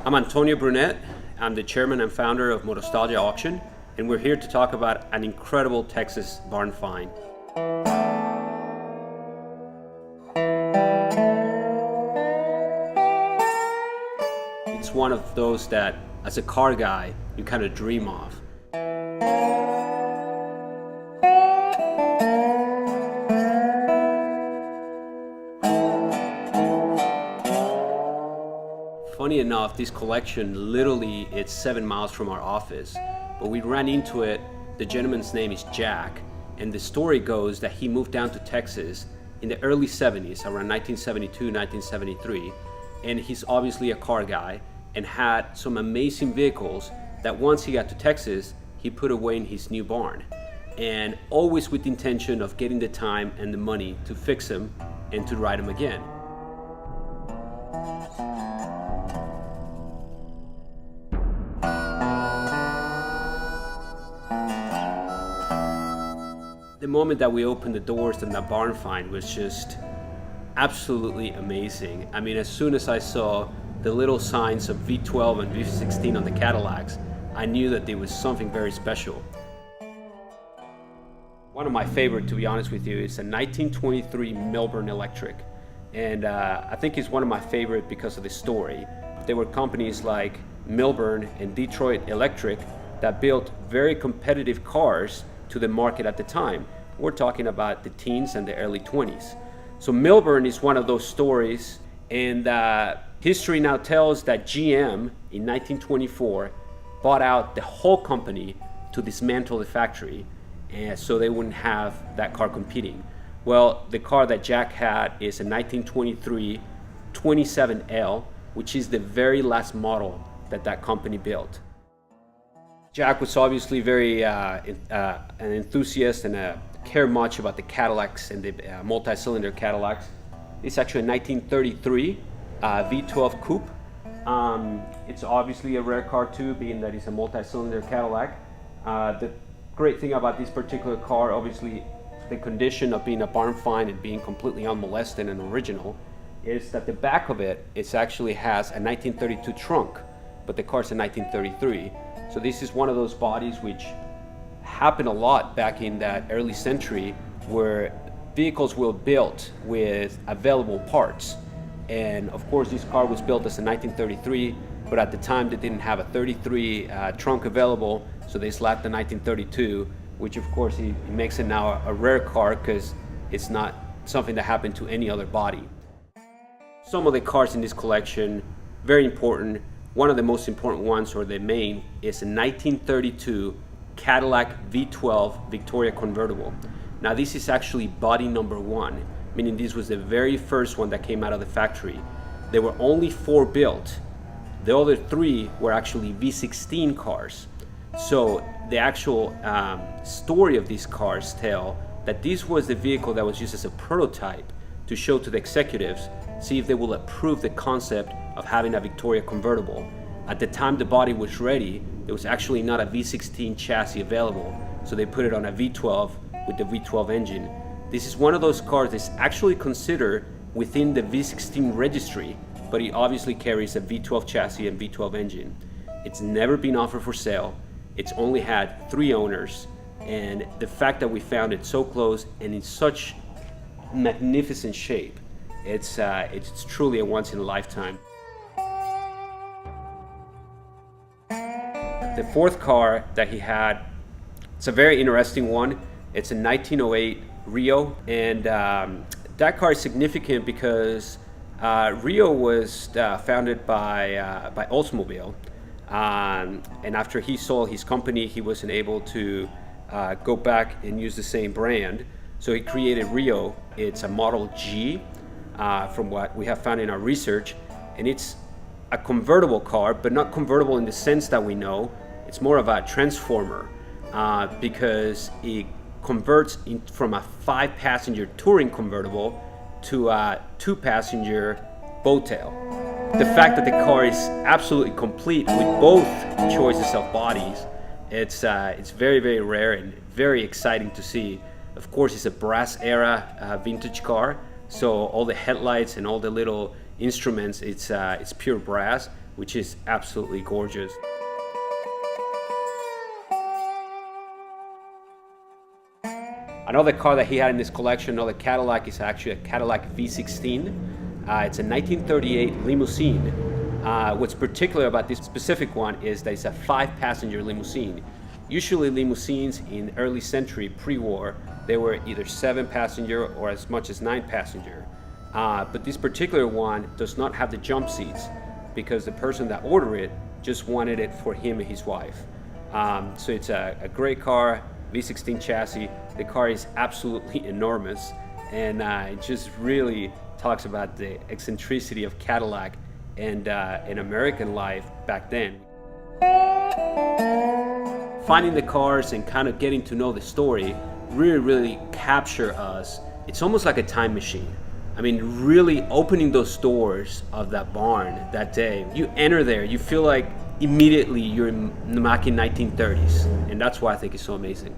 I'm Antonio Brunet. I'm the chairman and founder of Motorostalgia Auction, and we're here to talk about an incredible Texas barn find. It's one of those that, as a car guy, you kind of dream of. Funny enough, this collection, literally, it's 7 miles from our office, but we ran into it. The gentleman's name is Jack, and the story goes that he moved down to Texas in the early 70s, around 1972, 1973, and he's obviously a car guy and had some amazing vehicles that once he got to Texas, he put away in his new barn, and always with the intention of getting the time and the money to fix them and to ride them again. The moment that we opened the doors and that barn find was just absolutely amazing. I mean, as soon as I saw the little signs of V12 and V16 on the Cadillacs, I knew that there was something very special. One of my favorite, to be honest with you, is a 1923 Milburn Electric. And I think it's one of my favorite because of the story. There were companies like Milburn and Detroit Electric that built very competitive cars to the market at the time. We're talking about the teens and the early 20s. So Milburn is one of those stories, and history now tells that GM in 1924 bought out the whole company to dismantle the factory, and so they wouldn't have that car competing. Well, the car that Jack had is a 1923 27L, which is the very last model that company built. Jack was obviously very an enthusiast and cared much about the Cadillacs and the multi-cylinder Cadillacs. It's actually a 1933 V12 Coupe. It's obviously a rare car too, being that it's a multi-cylinder Cadillac. The great thing about this particular car, obviously the condition of being a barn find and being completely unmolested and original, is that the back of it actually has a 1932 trunk, but the car's a 1933. So this is one of those bodies which happened a lot back in that early century, where vehicles were built with available parts. And of course this car was built as a 1933, but at the time they didn't have a 33 trunk available, so they slapped the 1932, which of course it makes it now a rare car because it's not something that happened to any other body. Some of the cars in this collection, very important. One of the most important ones, or the main, is a 1932 Cadillac V12 Victoria convertible. Now this is actually body number 1, meaning this was the very first one that came out of the factory. There were only 4 built. The other 3 were actually V16 cars. So the actual story of these cars tell that this was the vehicle that was used as a prototype to show to the executives, see if they will approve the concept of having a Victoria convertible. At the time the body was ready, there was actually not a V16 chassis available, so they put it on a V12 with the V12 engine. This is one of those cars that's actually considered within the V16 registry, but it obviously carries a V12 chassis and V12 engine. It's never been offered for sale. It's only had 3 owners, and the fact that we found it so close and in such magnificent shape, it's truly a once in a lifetime. The 4th car that he had, it's a very interesting one. It's a 1908 Rio, and that car is significant because Rio was founded by Oldsmobile, and after he sold his company, he wasn't able to go back and use the same brand, so he created Rio. It's a Model G, from what we have found in our research, and it's a convertible car, but not convertible in the sense that we know. It's more of a transformer, because it converts from a 5-passenger touring convertible to a 2-passenger boat tail. The fact that the car is absolutely complete with both choices of bodies, it's very, very rare and very exciting to see. Of course, it's a brass era vintage car, so all the headlights and all the little instruments, it's pure brass. which is absolutely gorgeous. Another car that he had in his collection, another Cadillac, is actually a Cadillac V16. It's a 1938 limousine. What's particular about this specific one is that it's a 5-passenger limousine. Usually limousines in early century, pre-war, they were either 7-passenger or as much as 9-passenger. But this particular one does not have the jump seats because the person that ordered it just wanted it for him and his wife. So it's a great car, V16 chassis. The car is absolutely enormous, and it just really talks about the eccentricity of Cadillac and in American life back then. Finding the cars and kind of getting to know the story really capture us. It's almost like a time machine. I mean, really opening those doors of that barn that day. You enter there, you feel like immediately you're in the back in 1930s, and that's why I think it's so amazing.